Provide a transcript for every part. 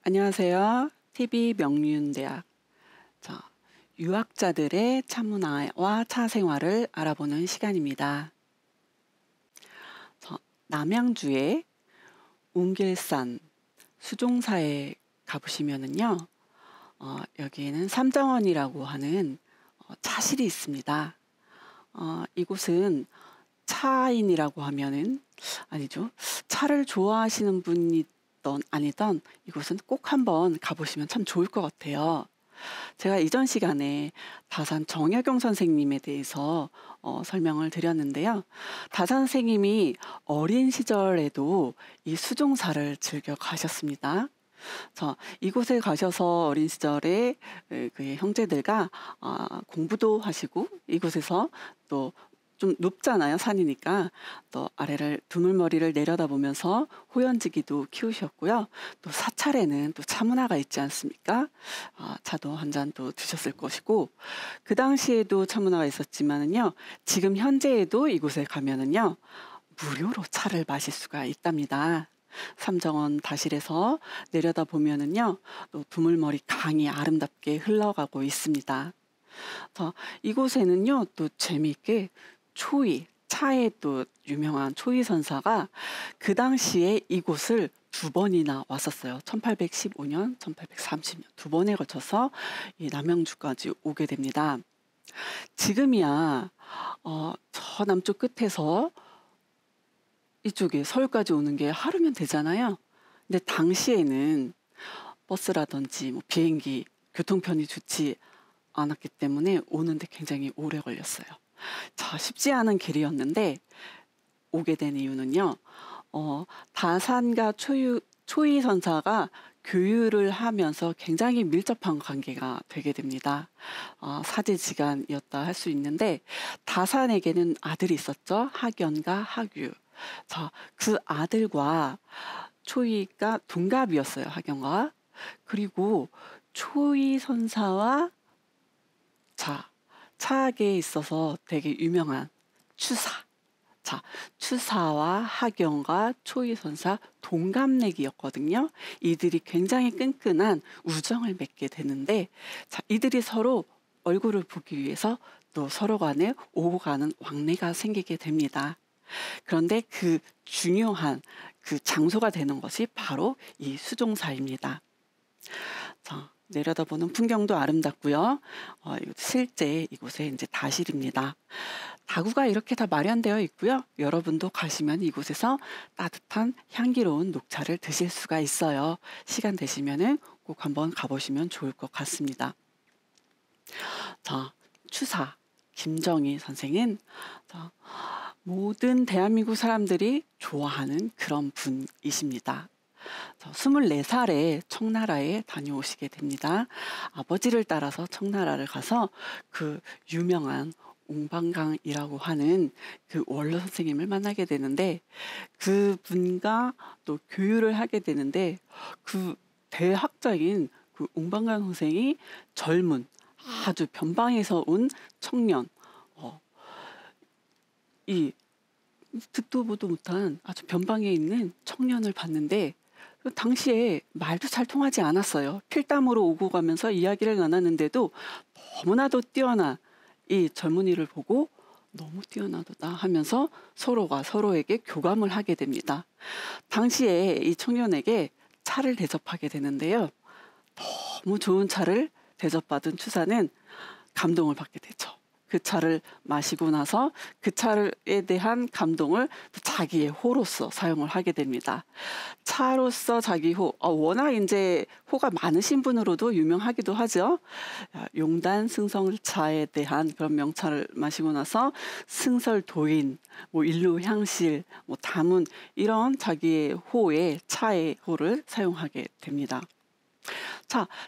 안녕하세요. TV 명륜대학 유학자들의 차문화와 차생활을 알아보는 시간입니다. 남양주의 웅길산 수종사에 가보시면은요, 여기에는 삼정원이라고 하는 차실이 있습니다. 이곳은 차인이라고 하면은 아니죠. 차를 좋아하시는 분이든 아니든 이곳은 꼭 한번 가보시면 참 좋을 것 같아요. 제가 이전 시간에 다산 정약용 선생님에 대해서 설명을 드렸는데요. 다산 선생님이 어린 시절에도 이 수종사를 즐겨 가셨습니다. 이곳에 가셔서 어린 시절에 그 형제들과 공부도 하시고 이곳에서 또 좀 높잖아요, 산이니까. 또 아래를 두물머리를 내려다보면서 호연지기도 키우셨고요. 또 사찰에는 또 차문화가 있지 않습니까? 차도 한 잔 또 드셨을 것이고, 그 당시에도 차문화가 있었지만은요, 지금 현재에도 이곳에 가면은요, 무료로 차를 마실 수가 있답니다. 삼정원 다실에서 내려다 보면은요, 또 두물머리 강이 아름답게 흘러가고 있습니다. 이곳에는요, 또 재미있게 초이, 차에 또 유명한 초이 선사가 그 당시에 이곳을 두 번이나 왔었어요. 1815년, 1830년 두 번에 걸쳐서 이 남양주까지 오게 됩니다. 지금이야 저 남쪽 끝에서 이쪽에 서울까지 오는 게 하루면 되잖아요. 근데 당시에는 버스라든지 뭐 비행기, 교통편이 좋지 않았기 때문에 오는데 굉장히 오래 걸렸어요. 쉽지 않은 길이었는데 오게 된 이유는요. 다산과 초이 선사가 교유를 하면서 굉장히 밀접한 관계가 되게 됩니다. 사제지간이었다 할 수 있는데 다산에게는 아들이 있었죠. 학연과 학유. 그 아들과 초이가 동갑이었어요. 학연과. 그리고 초이 선사와 차학에 있어서 되게 유명한 추사. 추사와 학연과 초이 선사 동갑내기였거든요. 이들이 굉장히 끈끈한 우정을 맺게 되는데, 이들이 서로 얼굴을 보기 위해서 또 서로 간에 오고 가는 왕래가 생기게 됩니다. 그런데 그 중요한 그 장소가 되는 것이 바로 이 수종사입니다. 내려다보는 풍경도 아름답고요. 실제 이곳에 이제 다실입니다. 다구가 이렇게 다 마련되어 있고요. 여러분도 가시면 이곳에서 따뜻한 향기로운 녹차를 드실 수가 있어요. 시간 되시면은 꼭 한번 가보시면 좋을 것 같습니다. 추사 김정희 선생은 모든 대한민국 사람들이 좋아하는 그런 분이십니다. 24살에 청나라에 다녀오시게 됩니다. 아버지를 따라서 청나라를 가서 그 유명한 옹방강이라고 하는 그 원로 선생님을 만나게 되는데, 그 분과 또 교류를 하게 되는데, 그 대학자인 그 옹방강 선생이 젊은 아주 변방에서 온 청년, 이 듣도 보도 못한 아주 변방에 있는 청년을 봤는데, 당시에 말도 잘 통하지 않았어요. 필담으로 오고 가면서 이야기를 나눴는데도 너무나도 뛰어난 이 젊은이를 보고 너무 뛰어나다 하면서 서로가 서로에게 교감을 하게 됩니다. 당시에 이 청년에게 차를 대접하게 되는데요. 너무 좋은 차를 대접받은 추사는 감동을 받게 되죠. 그 차를 마시고 나서 그 차에 대한 감동을 자기의 호로서 사용을 하게 됩니다. 차로서 자기 호, 워낙 이제 호가 많으신 분으로도 유명하기도 하죠. 용단 승성차에 대한 그런 명차를 마시고 나서 승설도인, 뭐 일루향실, 뭐 담은 이런 자기의 호의 차의 호를 사용하게 됩니다.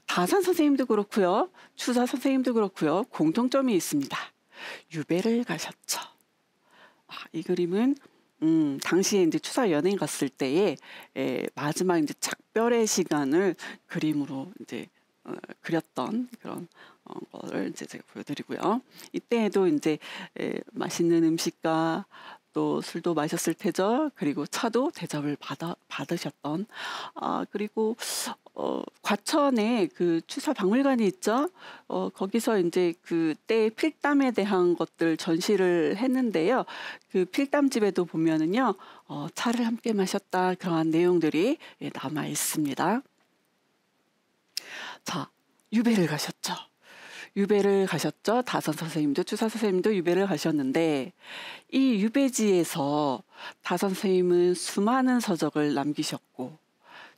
다산 선생님도 그렇고요. 추사 선생님도 그렇고요. 공통점이 있습니다. 유배를 가셨죠. 이 그림은 당시에 이제 추사 연행 갔을 때에 마지막 이제 작별의 시간을 그림으로 이제 그렸던 그런 거를 이제 제가 보여드리고요. 이때에도 이제 맛있는 음식과 또 술도 마셨을 테죠. 그리고 차도 대접을 받으셨던. 그리고 과천에 그 추사 박물관이 있죠. 거기서 이제 그때 필담에 대한 것들 전시를 했는데요. 그 필담집에도 보면은요, 차를 함께 마셨다 그러한 내용들이 남아 있습니다. 자, 유배를 가셨죠. 유배를 가셨죠. 다선 선생님도 추사 선생님도 유배를 가셨는데, 이 유배지에서 다선 선생님은 수많은 서적을 남기셨고,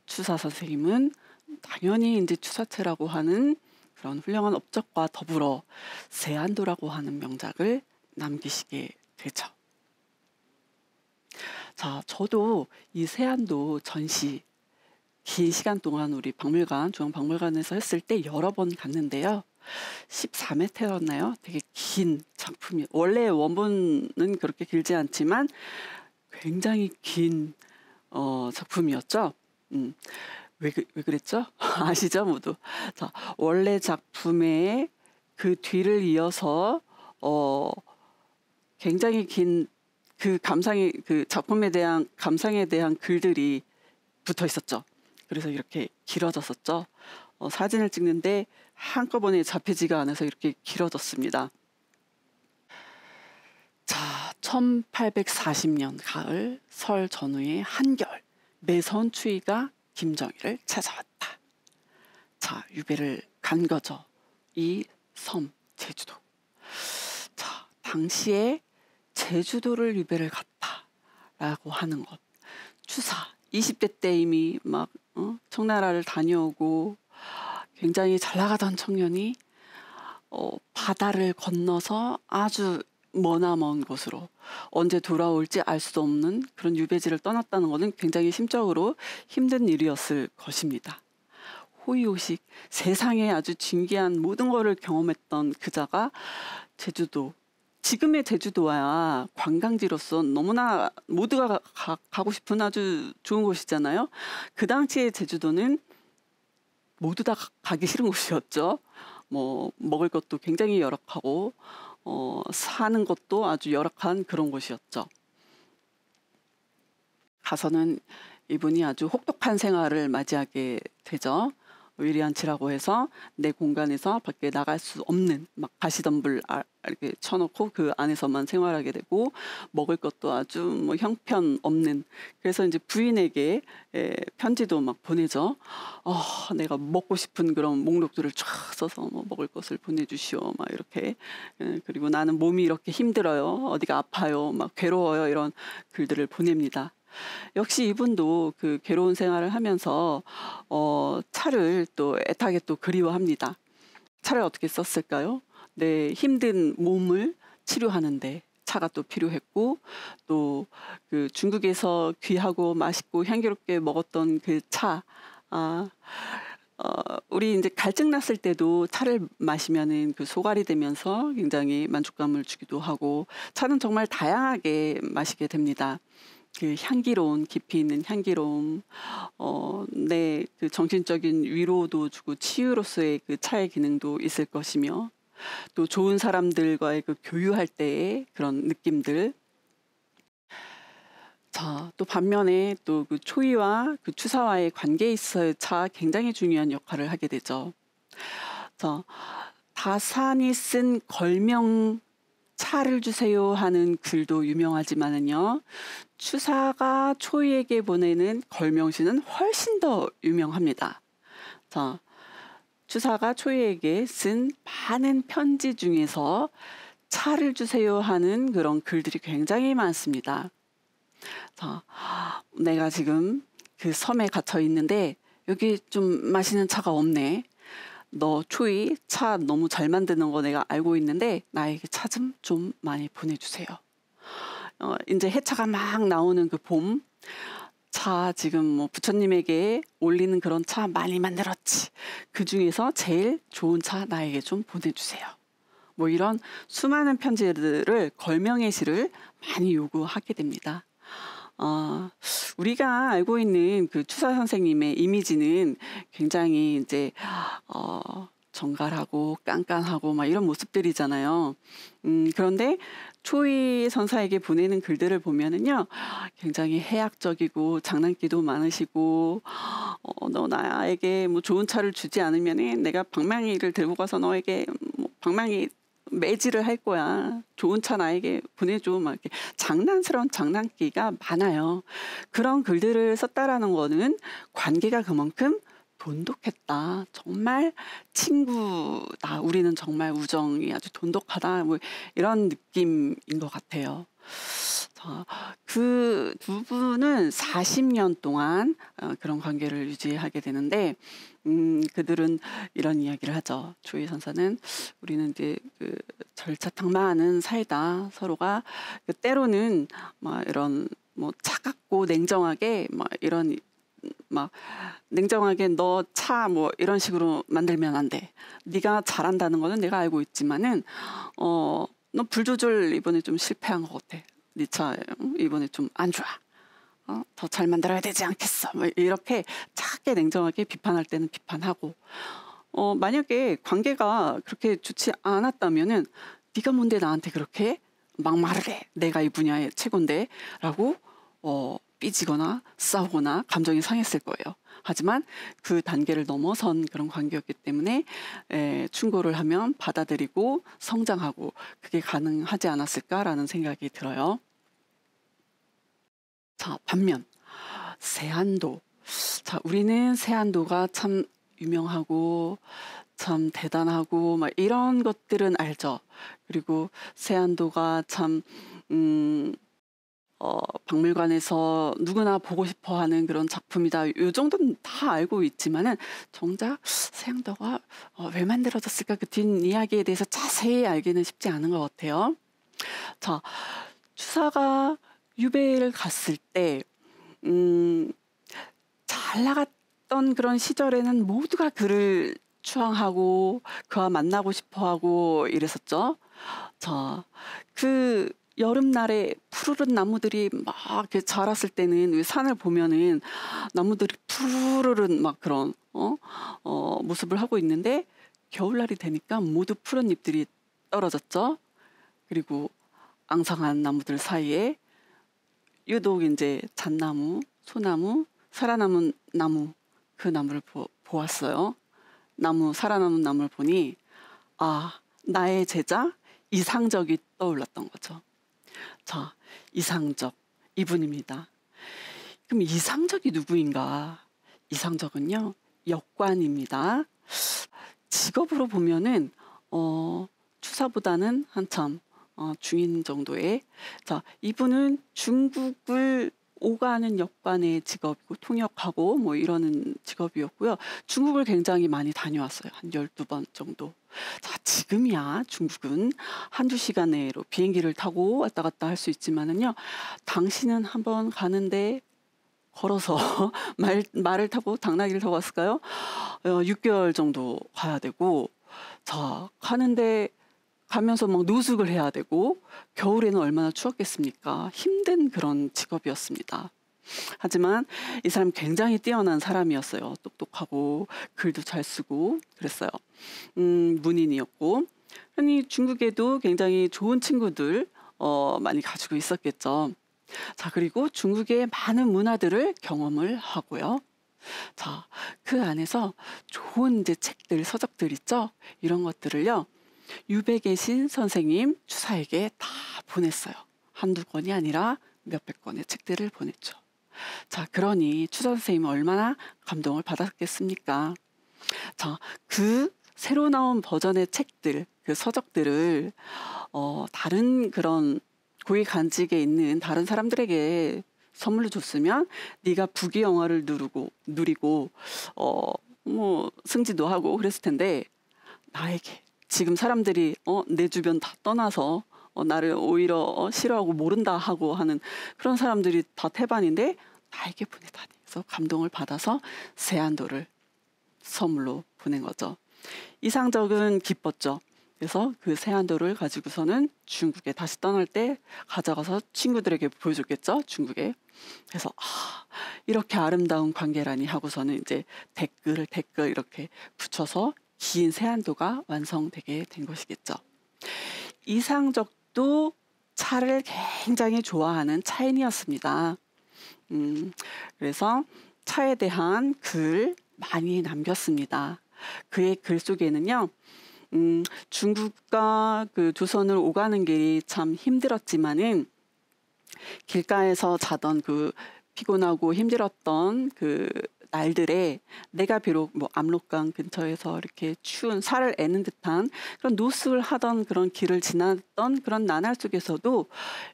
추사 선생님은 당연히 이제 추사체라고 하는 그런 훌륭한 업적과 더불어 세안도라고 하는 명작을 남기시게 되죠. 자, 저도 이 세안도 전시 긴 시간 동안 우리 박물관, 중앙박물관에서 했을 때 여러 번 갔는데요. 14m였나요? 되게 긴 작품이, 원래 원본은 그렇게 길지 않지만 굉장히 긴 작품이었죠. 왜 그랬죠? 아시죠, 모두? 자, 원래 작품의 그 뒤를 이어서 굉장히 긴 그 작품에 대한 감상에 대한 글들이 붙어 있었죠. 그래서 이렇게 길어졌었죠. 사진을 찍는데 한꺼번에 잡히지가 않아서 이렇게 길어졌습니다. 자, 1840년 가을 설 전후의 한겨울, 매서운 추위가 김정희를 찾아왔다. 자, 유배를 간 거죠. 이 섬, 제주도. 자, 당시에 제주도를 유배를 갔다라고 하는 것. 추사, 20대 때 이미 막 청나라를 다녀오고 굉장히 잘 나가던 청년이 바다를 건너서 아주 머나먼 곳으로 언제 돌아올지 알 수 없는 그런 유배지를 떠났다는 것은 굉장히 심적으로 힘든 일이었을 것입니다. 호의호식, 세상에 아주 진귀한 모든 것을 경험했던 그자가 제주도, 지금의 제주도야 관광지로서 너무나 모두가 가고 싶은 아주 좋은 곳이잖아요. 그 당시의 제주도는 모두 다 가기 싫은 곳이었죠. 뭐 먹을 것도 굉장히 열악하고 사는 것도 아주 열악한 그런 곳이었죠. 가서는 이분이 아주 혹독한 생활을 맞이하게 되죠. 위리안치라고 해서 내 공간에서 밖에 나갈 수 없는 막 가시덤불 이렇게 쳐놓고 그 안에서만 생활하게 되고, 먹을 것도 아주 뭐 형편없는, 그래서 이제 부인에게 편지도 막 보내죠. 내가 먹고 싶은 그런 목록들을 쫙 써서 뭐 먹을 것을 보내주시오 막 이렇게. 그리고 나는 몸이 이렇게 힘들어요, 어디가 아파요, 막 괴로워요, 이런 글들을 보냅니다. 역시 이분도 그 괴로운 생활을 하면서 차를 또 애타게 또 그리워합니다. 차를 어떻게 썼을까요? 내 힘든 몸을 치료하는데 차가 또 필요했고, 또 그 중국에서 귀하고 맛있고 향기롭게 먹었던 그 차, 우리 이제 갈증 났을 때도 차를 마시면은 그 소갈이 되면서 굉장히 만족감을 주기도 하고, 차는 정말 다양하게 마시게 됩니다. 그 향기로운, 깊이 있는 향기로움, 내 그 정신적인 위로도 주고 치유로서의 그 차의 기능도 있을 것이며, 또 좋은 사람들과의 그 교유할 때의 그런 느낌들. 자, 또 반면에 또 그 초이와 그 추사와의 관계에 있어서 차 굉장히 중요한 역할을 하게 되죠. 자, 다산이 쓴 걸명 차를 주세요 하는 글도 유명하지만은요, 추사가 초이에게 보내는 걸명시는 훨씬 더 유명합니다. 자, 추사가 초이에게 쓴 많은 편지 중에서 차를 주세요 하는 그런 글들이 굉장히 많습니다. 자, 내가 지금 그 섬에 갇혀 있는데 여기 좀 맛있는 차가 없네. 너 초이 차 너무 잘 만드는 거 내가 알고 있는데 나에게 차 좀 많이 보내주세요. 이제 해차가 막 나오는 그 봄, 차 지금 뭐 부처님에게 올리는 그런 차 많이 만들었지. 그 중에서 제일 좋은 차 나에게 좀 보내주세요. 뭐 이런 수많은 편지들을, 걸명의 시를 많이 요구하게 됩니다. 우리가 알고 있는 그 추사 선생님의 이미지는 굉장히 이제 정갈하고 깐깐하고 막 이런 모습들이잖아요. 그런데 초이 선사에게 보내는 글들을 보면은요, 굉장히 해학적이고 장난기도 많으시고, 너 나에게 뭐 좋은 차를 주지 않으면은 내가 방망이를 들고 가서 너에게 뭐 방망이 매질을 할 거야. 좋은 차 나에게 보내줘. 막 이렇게 장난스러운 장난기가 많아요. 그런 글들을 썼다라는 거는 관계가 그만큼 돈독했다. 정말 친구다. 우리는 정말 우정이 아주 돈독하다. 뭐 이런 느낌인 것 같아요. 자, 그 두 분은 40년 동안 그런 관계를 유지하게 되는데, 그들은 이런 이야기를 하죠. 조이 선사는 우리는 이제 그 절차탕마하는 사이다. 서로가 그 때로는 막 이런 뭐 차갑고 냉정하게 막 이런 막 냉정하게 너 차 뭐 이런 식으로 만들면 안 돼. 네가 잘한다는 거는 내가 알고 있지만은 너 불 조절 이번에 좀 실패한 것 같아. 네 차 이번에 좀 안 좋아. 더 잘 만들어야 되지 않겠어. 뭐 이렇게 차갑게 냉정하게 비판할 때는 비판하고, 만약에 관계가 그렇게 좋지 않았다면은 네가 뭔데 나한테 그렇게 막말을 해. 내가 이 분야의 최고인데 라고 삐지거나 싸우거나 감정이 상했을 거예요. 하지만 그 단계를 넘어선 그런 관계였기 때문에 충고를 하면 받아들이고 성장하고 그게 가능하지 않았을까라는 생각이 들어요. 자, 반면 세안도. 자, 우리는 세안도가 참 유명하고 참 대단하고 막 이런 것들은 알죠. 그리고 세안도가 참 박물관에서 누구나 보고 싶어 하는 그런 작품이다. 요 정도는 다 알고 있지만은 정작 세안도가 왜 만들어졌을까? 그 뒷이야기에 대해서 자세히 알기는 쉽지 않은 것 같아요. 자, 추사가 유배를 갔을 때, 잘 나갔던 그런 시절에는 모두가 그를 추앙하고 그와 만나고 싶어 하고 이랬었죠. 자, 그 여름날에 푸르른 나무들이 막 이렇게 자랐을 때는 왜 산을 보면은 나무들이 푸르른 막 그런 모습을 하고 있는데 겨울날이 되니까 모두 푸른 잎들이 떨어졌죠. 그리고 앙상한 나무들 사이에 유독 이제 잣나무, 소나무, 살아남은 나무, 그 나무를 보았어요. 살아남은 나무를 보니, 나의 제자 이상적이 떠올랐던 거죠. 자, 이상적, 이분입니다. 그럼 이상적이 누구인가? 이상적은요, 역관입니다. 직업으로 보면은, 추사보다는 한참 중인 정도의, 자, 이분은 중국을 오가는 역관의 직업이고 통역하고 뭐 이러는 직업이었고요. 중국을 굉장히 많이 다녀왔어요. 한 12번 정도. 자, 지금이야 중국은 한두 시간 내로 비행기를 타고 왔다 갔다 할 수 있지만은요. 당신은 한번 가는데 걸어서 말을 타고 당나귀를 타고 왔을까요? 6개월 정도 가야 되고, 자, 가는데 가면서 막 노숙을 해야 되고 겨울에는 얼마나 추웠겠습니까? 힘든 그런 직업이었습니다. 하지만 이 사람 굉장히 뛰어난 사람이었어요. 똑똑하고 글도 잘 쓰고 그랬어요. 문인이었고, 흔히 중국에도 굉장히 좋은 친구들 많이 가지고 있었겠죠. 자, 그리고 중국의 많은 문화들을 경험을 하고요. 자, 그 안에서 좋은 이제 책들, 서적들 있죠? 이런 것들을요, 유배 계신 선생님 추사에게 다 보냈어요. 한두 권이 아니라 몇백 권의 책들을 보냈죠. 자, 그러니 추사 선생님은 얼마나 감동을 받았겠습니까? 자, 그 새로 나온 버전의 책들, 그 서적들을 다른 그런 고위 간직에 있는 다른 사람들에게 선물로 줬으면 네가 부귀영화를 누리고 뭐 승진도 하고 그랬을 텐데, 나에게 지금 사람들이 내 주변 다 떠나서 나를 오히려 싫어하고 모른다 하고 하는 그런 사람들이 다 태반인데 나에게 보내다니. 그래서 감동을 받아서 세안도를 선물로 보낸 거죠. 이상적은 기뻤죠. 그래서 그 세안도를 가지고서는 중국에 다시 떠날 때 가져가서 친구들에게 보여줬겠죠. 중국에. 그래서 이렇게 아름다운 관계라니 하고서는 이제 댓글 이렇게 붙여서 긴 세안도가 완성되게 된 것이겠죠. 이상적도 차를 굉장히 좋아하는 차인이었습니다. 그래서 차에 대한 글 많이 남겼습니다. 그의 글 속에는요, 중국과 그 조선을 오가는 길이 참 힘들었지만은 길가에서 자던 그 피곤하고 힘들었던 그 날들에 내가 비록 뭐 압록강 근처에서 이렇게 추운 살을 애는 듯한 그런 노숙을 하던 그런 길을 지났던 그런 나날 속에서도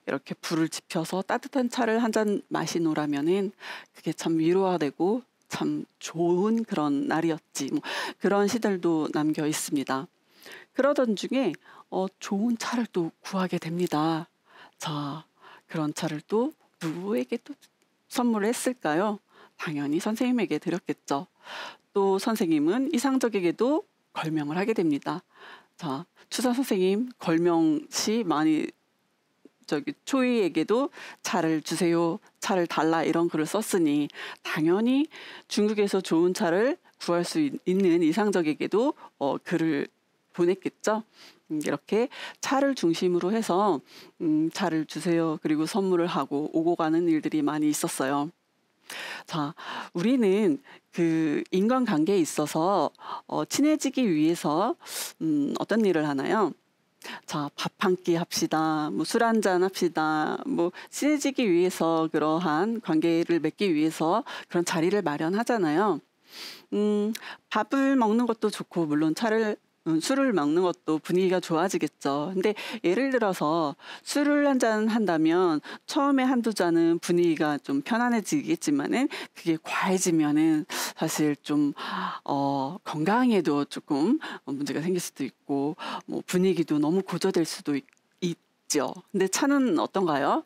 이렇게 불을 지펴서 따뜻한 차를 한 잔 마시노라면은 그게 참 위로가 되고 참 좋은 그런 날이었지. 뭐 그런 시들도 남겨 있습니다. 그러던 중에 좋은 차를 또 구하게 됩니다. 자, 그런 차를 또 누구에게 또 선물을 했을까요? 당연히 선생님에게 드렸겠죠. 또 선생님은 이상적에게도 걸명을 하게 됩니다. 자, 추사 선생님 걸명시 많이 초이에게도 차를 주세요, 차를 달라 이런 글을 썼으니 당연히 중국에서 좋은 차를 구할 수 있는 이상적에게도 글을 보냈겠죠. 이렇게 차를 중심으로 해서 차를 주세요, 그리고 선물을 하고 오고 가는 일들이 많이 있었어요. 자, 우리는 그 인간관계에 있어서 친해지기 위해서 어떤 일을 하나요? 자, 밥 한 끼 합시다. 뭐 술 한잔 합시다. 뭐 친해지기 위해서 그러한 관계를 맺기 위해서 그런 자리를 마련하잖아요. 밥을 먹는 것도 좋고 물론 술을 먹는 것도 분위기가 좋아지겠죠. 근데 예를 들어서 술을 한 잔 한다면 처음에 한두 잔은 분위기가 좀 편안해지겠지만은 그게 과해지면은 사실 좀 건강에도 조금 문제가 생길 수도 있고 뭐 분위기도 너무 고조될 수도 있죠. 근데 차는 어떤가요?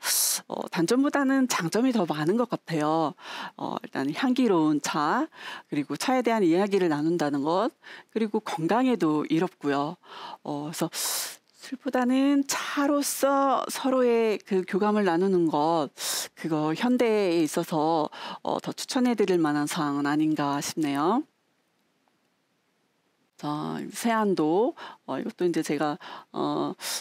단점보다는 장점이 더 많은 것 같아요. 일단 향기로운 차, 그리고 차에 대한 이야기를 나눈다는 것, 그리고 건강에도 이롭고요. 그래서 술보다는 차로서 서로의 그 교감을 나누는 것, 그거 현대에 있어서 더 추천해 드릴 만한 사항은 아닌가 싶네요. 자, 세안도, 이것도 이제 제가,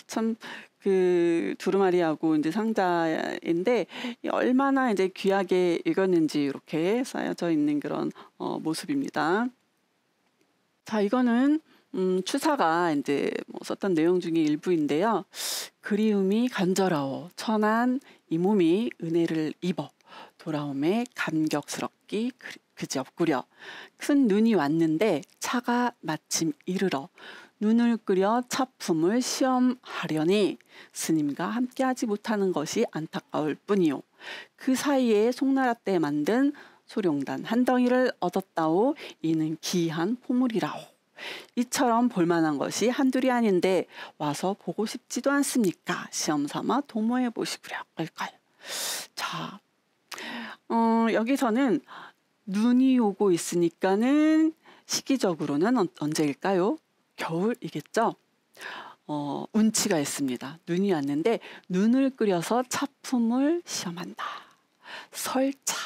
참, 그 두루마리하고 이제 상자인데 얼마나 이제 귀하게 읽었는지 이렇게 쌓여져 있는 그런 모습입니다. 자, 이거는 추사가 이제 뭐 썼던 내용 중에 일부인데요. 그리움이 간절하오 천한 이 몸이 은혜를 입어 돌아옴에 감격스럽기 그지없구려. 큰 눈이 왔는데 차가 마침 이르러 눈을 끓여 차품을 시험하려니 스님과 함께하지 못하는 것이 안타까울 뿐이요. 그 사이에 송나라 때 만든 소룡단 한 덩이를 얻었다오. 이는 기이한 포물이라오. 이처럼 볼만한 것이 한둘이 아닌데 와서 보고 싶지도 않습니까? 시험삼아 도모해 보시구려 할까요? 자, 여기서는 눈이 오고 있으니까는 시기적으로는 언제일까요? 겨울이겠죠? 운치가 있습니다. 눈이 왔는데 눈을 끓여서 차품을 시험한다. 설차.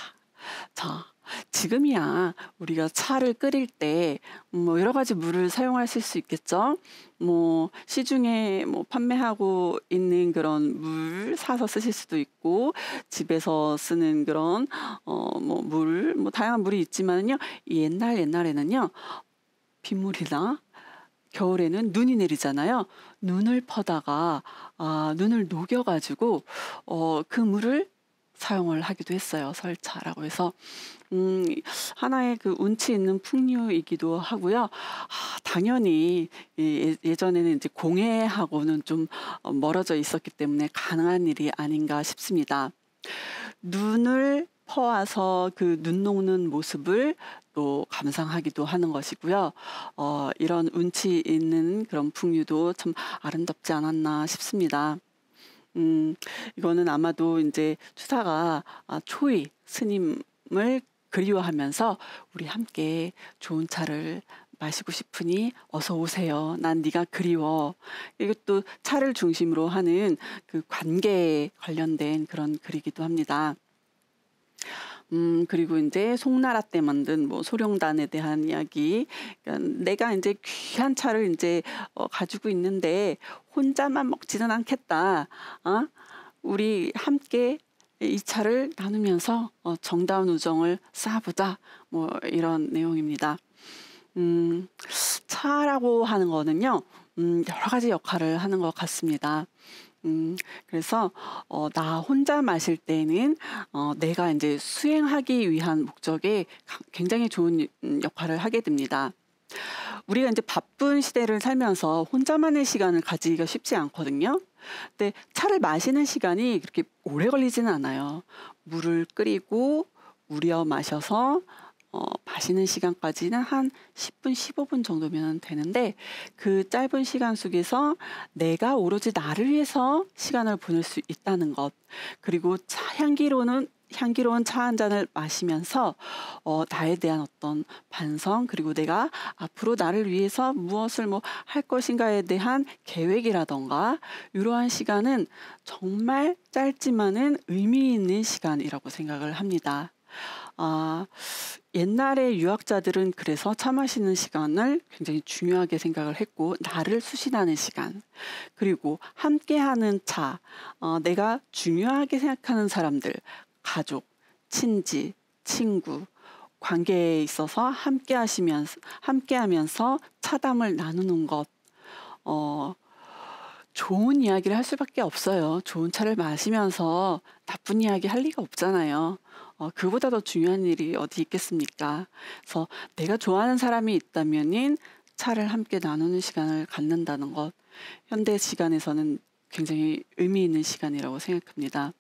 자, 지금이야 우리가 차를 끓일 때 뭐 여러 가지 물을 사용할 수 있겠죠. 뭐 시중에 뭐 판매하고 있는 그런 물 사서 쓰실 수도 있고 집에서 쓰는 그런 뭐 물, 뭐 다양한 물이 있지만요. 옛날에는요 빗물이나 겨울에는 눈이 내리잖아요. 눈을 퍼다가 눈을 녹여가지고 그 물을 사용을 하기도 했어요. 설차라고 해서 하나의 그 운치 있는 풍류이기도 하고요. 당연히 예전에는 이제 공해하고는 좀 멀어져 있었기 때문에 가능한 일이 아닌가 싶습니다. 눈을 퍼와서 그 눈 녹는 모습을 또 감상하기도 하는 것이고요. 이런 운치 있는 그런 풍류도 참 아름답지 않았나 싶습니다. 이거는 아마도 이제 추사가 초이 스님을 그리워하면서 우리 함께 좋은 차를 마시고 싶으니 어서 오세요. 난 네가 그리워. 이것도 차를 중심으로 하는 그 관계에 관련된 그런 글이기도 합니다. 그리고 이제 송나라 때 만든 뭐 소룡단에 대한 이야기. 그러니까 내가 이제 귀한 차를 이제 가지고 있는데 혼자만 먹지는 않겠다. 어? 우리 함께 이 차를 나누면서 정다운 우정을 쌓아보자. 뭐 이런 내용입니다. 음, 차라고 하는 거는요, 여러 가지 역할을 하는 것 같습니다. 그래서 나 혼자 마실 때는 내가 이제 수행하기 위한 목적에 굉장히 좋은 역할을 하게 됩니다. 우리가 이제 바쁜 시대를 살면서 혼자만의 시간을 가지기가 쉽지 않거든요. 근데 차를 마시는 시간이 그렇게 오래 걸리지는 않아요. 물을 끓이고 우려 마셔서 마시는 시간까지는 한 10분, 15분 정도면 되는데 그 짧은 시간 속에서 내가 오로지 나를 위해서 시간을 보낼 수 있다는 것. 그리고 향기로운 차 한 잔을 마시면서 나에 대한 어떤 반성, 그리고 내가 앞으로 나를 위해서 무엇을 뭐 할 것인가에 대한 계획이라던가 이러한 시간은 정말 짧지만은 의미 있는 시간이라고 생각을 합니다. 아, 옛날에 유학자들은 그래서 차 마시는 시간을 굉장히 중요하게 생각을 했고, 나를 수신하는 시간, 그리고 함께하는 차, 내가 중요하게 생각하는 사람들, 가족, 친지, 친구, 관계에 있어서 함께하면서 차담을 나누는 것, 어, 좋은 이야기를 할 수밖에 없어요. 좋은 차를 마시면서 나쁜 이야기 할 리가 없잖아요. 그보다 더 중요한 일이 어디 있겠습니까? 그래서 내가 좋아하는 사람이 있다면은 차를 함께 나누는 시간을 갖는다는 것, 현대 시간에서는 굉장히 의미 있는 시간이라고 생각합니다.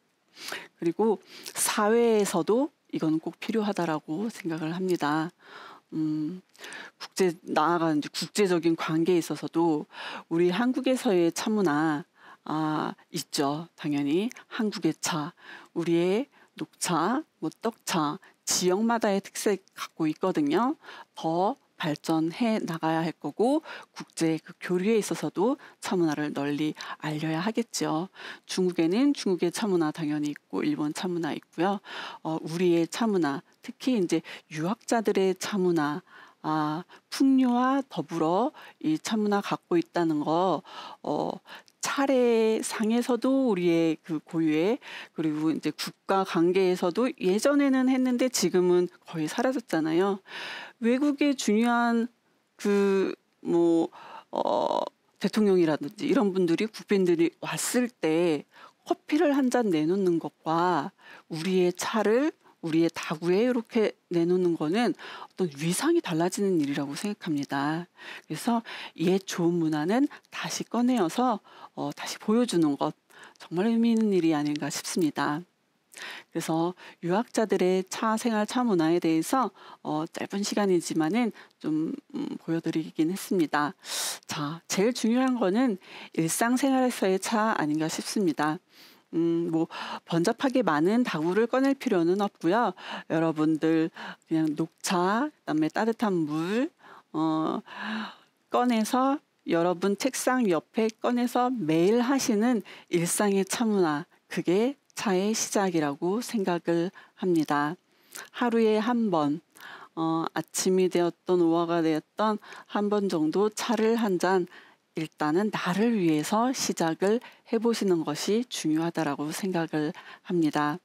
그리고 사회에서도 이건 꼭 필요하다라고 생각을 합니다. 음, 나아가 이제 국제적인 관계에 있어서도 우리 한국에서의 차 문화, 있죠. 당연히 한국의 차, 우리의 녹차, 뭐 떡차, 지역마다의 특색 갖고 있거든요. 더 발전해 나가야 할 거고, 국제 그 교류에 있어서도 차 문화를 널리 알려야 하겠죠. 중국에는 중국의 차 문화 당연히 있고, 일본 차 문화 있고요. 우리의 차 문화, 특히 이제 유학자들의 차 문화, 풍류와 더불어 이 차 문화 갖고 있다는 거, 차례상에서도 우리의 그 고유의, 그리고 이제 국가 관계에서도 예전에는 했는데 지금은 거의 사라졌잖아요. 외국의 중요한 그 뭐 대통령이라든지 이런 분들이 국빈들이 왔을 때 커피를 한 잔 내놓는 것과 우리의 다구에 이렇게 내놓는 거는 어떤 위상이 달라지는 일이라고 생각합니다. 그래서 옛 좋은 문화는 다시 꺼내어서 다시 보여주는 것, 정말 의미 있는 일이 아닌가 싶습니다. 그래서 유학자들의 차 생활, 차 문화에 대해서 짧은 시간이지만은 좀 보여드리긴 했습니다. 자, 제일 중요한 거는 일상생활에서의 차 아닌가 싶습니다. 뭐 번잡하게 많은 다구를 꺼낼 필요는 없고요. 여러분들 그냥 녹차, 그다음에 따뜻한 물 꺼내서 여러분 책상 옆에 꺼내서 매일 하시는 일상의 차 문화, 그게 차의 시작이라고 생각을 합니다. 하루에 한 번, 아침이 되었던 오후가 되었던 한 번 정도 차를 한 잔, 일단은 나를 위해서 시작을 해보시는 것이 중요하다라고 생각을 합니다.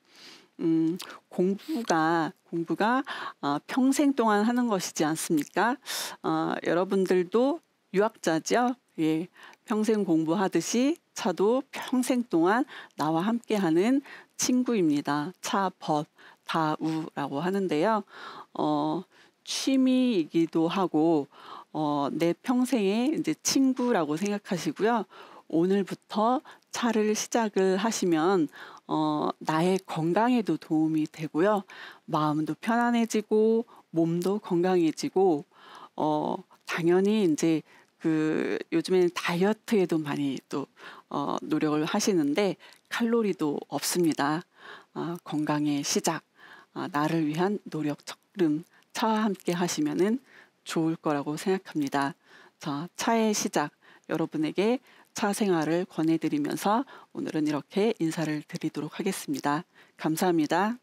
공부가 평생 동안 하는 것이지 않습니까? 여러분들도 유학자죠? 예, 평생 공부하듯이 차도 평생 동안 나와 함께하는 친구입니다. 차벗, 다우라고 하는데요. 취미이기도 하고 내 평생의 이제 친구라고 생각하시고요. 오늘부터 차를 시작을 하시면 나의 건강에도 도움이 되고요. 마음도 편안해지고 몸도 건강해지고 당연히 이제 그 요즘에는 다이어트에도 많이 또 노력을 하시는데 칼로리도 없습니다. 건강의 시작, 나를 위한 노력 첫걸음, 차와 함께 하시면은 좋을 거라고 생각합니다. 자, 차의 시작, 여러분에게 차 생활을 권해드리면서 오늘은 이렇게 인사를 드리도록 하겠습니다. 감사합니다.